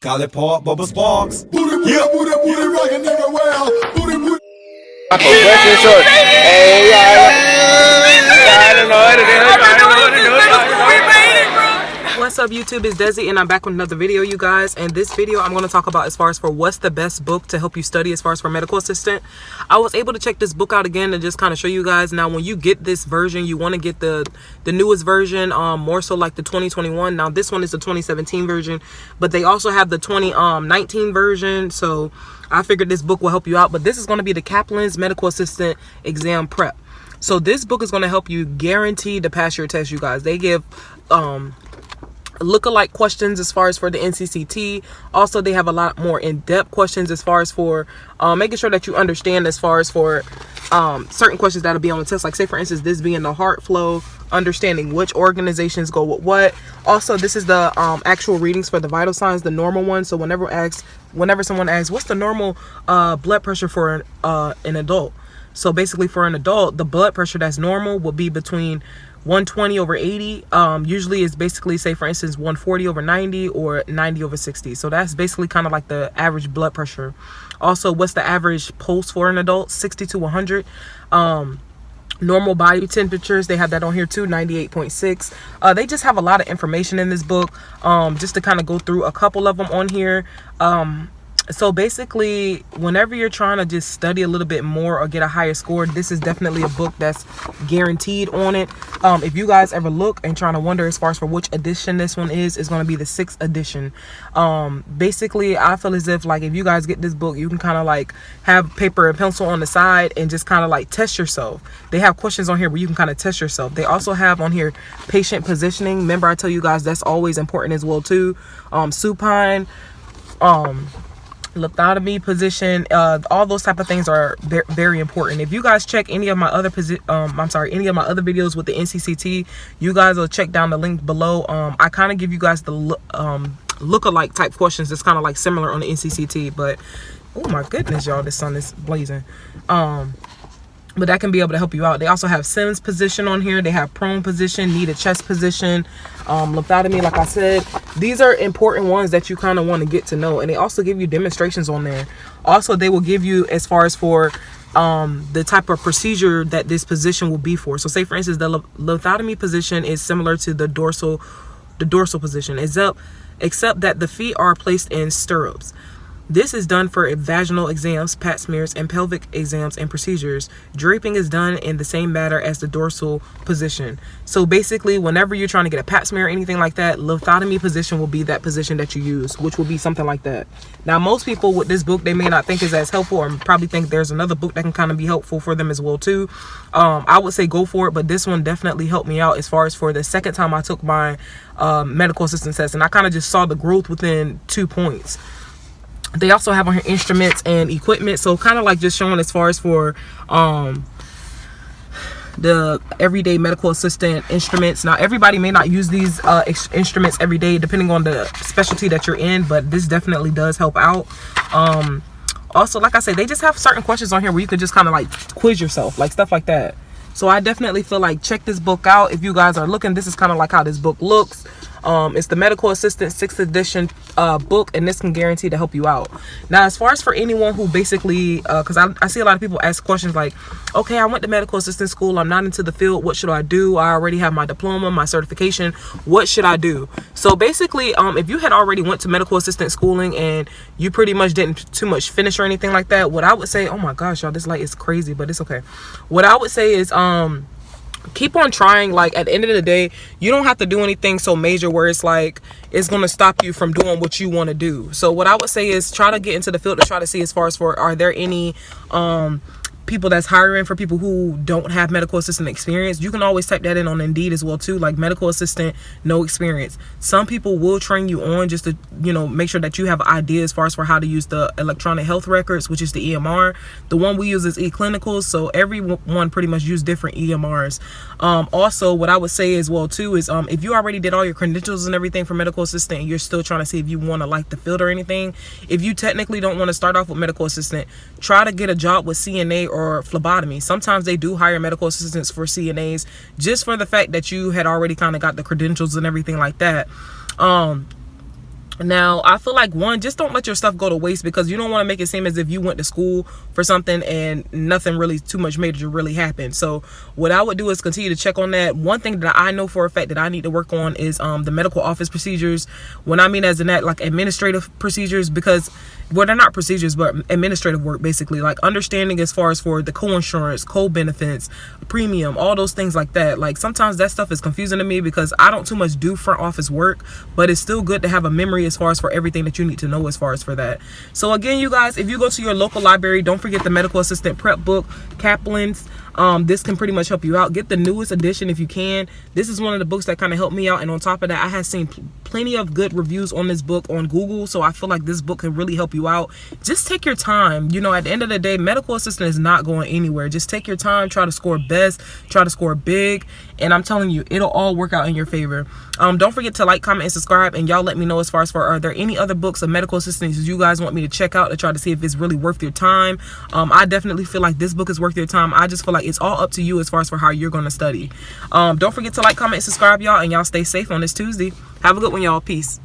Call it Park Bubba Sparks. Booty, booty, booty, booty, rockin' everywhere. Booty, booty. Hey, I don't know what to do. What's up, YouTube? It's Desi, and I'm back with another video, you guys. And this video, I'm going to talk about as far as for what's the best book to help you study as far as for medical assistant. I was able to check this book out again and just kind of show you guys. Now, when you get this version, you want to get the newest version, more so like the 2021. Now, this one is the 2017 version, but they also have the 2019 version. So I figured this book will help you out. But this is going to be the Kaplans Medical Assistant Exam Prep. So this book is going to help you guaranteed to pass your test, you guys. They give lookalike questions as far as for the NCCT. Also, they have a lot more in-depth questions as far as for making sure that you understand as far as for certain questions that'll be on the test. Like, say for instance, this being the heart flow, understanding which organizations go with what. Also, this is the actual readings for the vital signs, the normal one. So whenever someone asks what's the normal blood pressure for an adult, so basically for an adult, the blood pressure that's normal will be between 120/80. Usually it's basically, say for instance, 140/90 or 90/60. So that's basically kind of like the average blood pressure. Also, what's the average pulse for an adult? 60 to 100. Normal body temperatures, they have that on here too, 98.6. They just have a lot of information in this book, just to kind of go through a couple of them on here. So basically, whenever you're trying to just study a little bit more or get a higher score, this is definitely a book that's guaranteed on it. If you guys ever look and trying to wonder as far as for which edition this one is, it's going to be the 6th edition. Basically, I feel as if, like, if you guys get this book, you can kind of like have paper and pencil on the side and just kind of like test yourself. They have questions on here where you can kind of test yourself. They also have on here patient positioning. Remember, I tell you guys that's always important as well too. Supine, lithotomy position, all those type of things are very important. If you guys check any of my other videos with the NCCT, you guys will check down the link below. I kind of give you guys the lookalike type questions that's kind of like similar on the NCCT, but oh my goodness, y'all, this sun is blazing. But that can be able to help you out. They also have Sims position on here. They have prone position, needed chest position, lithotomy, like I said. These are important ones that you kind of want to get to know. And they also give you demonstrations on there. Also, they will give you as far as for the type of procedure that this position will be for. So say, for instance, the lithotomy position is similar to the dorsal position, except that the feet are placed in stirrups. This is done for vaginal exams, pap smears, and pelvic exams and procedures. Draping is done in the same manner as the dorsal position. So basically, whenever you're trying to get a pap smear or anything like that, lithotomy position will be that position that you use, which will be something like that. Now, most people with this book, they may not think is as helpful, or probably think there's another book that can kind of be helpful for them as well too. I would say go for it, but this one definitely helped me out as far as for the second time I took my medical assistant test, and I kind of just saw the growth within 2 points. They also have on here instruments and equipment, so kind of like just showing as far as for the everyday medical assistant instruments. Now, everybody may not use these instruments every day depending on the specialty that you're in, but this definitely does help out. Also, like I said, they just have certain questions on here where you could just kind of like quiz yourself, like stuff like that. So I definitely feel like check this book out if you guys are looking. This is kind of like how this book looks. It's the Medical Assistant 6th edition book, and this can guarantee to help you out. Now, as far as for anyone who basically, because I see a lot of people ask questions like, okay, I went to medical assistant school, I'm not into the field, what should I do? I already have my diploma, my certification, what should I do? So basically, if you had already went to medical assistant schooling and you pretty much didn't too much finish or anything like that, what I would say, oh my gosh, y'all, this light is crazy, but it's okay. What I would say is, keep on trying. Like, at the end of the day, you don't have to do anything so major where it's like it's going to stop you from doing what you want to do. So what I would say is try to get into the field to try to see as far as for, are there any people that's hiring for people who don't have medical assistant experience. You can always type that in on Indeed as well too, like medical assistant, no experience. Some people will train you on just to, you know, make sure that you have an idea as far as for how to use the electronic health records, which is the EMR. The one we use is eClinicals, so everyone pretty much use different EMRs. Also, what I would say as well too is if you already did all your credentials and everything for medical assistant and you're still trying to see if you want to like the field or anything, if you technically don't want to start off with medical assistant, try to get a job with CNA or phlebotomy. Sometimes they do hire medical assistants for CNAs just for the fact that you had already kind of got the credentials and everything like that. Now, I feel like, one, just don't let your stuff go to waste, because you don't want to make it seem as if you went to school for something and nothing really too much major really happened. So what I would do is continue to check on that. One thing that I know for a fact that I need to work on is the medical office procedures. When I mean as in that, like administrative procedures, because, well, they're not procedures, but administrative work, basically, like understanding as far as for the co-insurance, co-benefits, premium, all those things like that. Like sometimes that stuff is confusing to me because I don't too much do front office work, but it's still good to have a memory as far as for everything that you need to know as far as for that. So again, you guys, if you go to your local library, don't forget the medical assistant prep book, Kaplans. This can pretty much help you out. Get the newest edition if you can. This is one of the books that kind of helped me out, and on top of that, I have seen plenty of good reviews on this book on Google, so I feel like this book can really help you out. Just take your time. You know, at the end of the day, medical assistant is not going anywhere. Just take your time, try to score best, try to score big, and I'm telling you, it'll all work out in your favor. Don't forget to like, comment, and subscribe, and y'all let me know as far as for, are there any other books of medical assistants you guys want me to check out to try to see if it's really worth your time. I definitely feel like this book is worth your time. I just feel like it's all up to you as far as for how you're going to study. Don't forget to like, comment, and subscribe, y'all, and y'all stay safe on this Tuesday. Have a good one, y'all. Peace.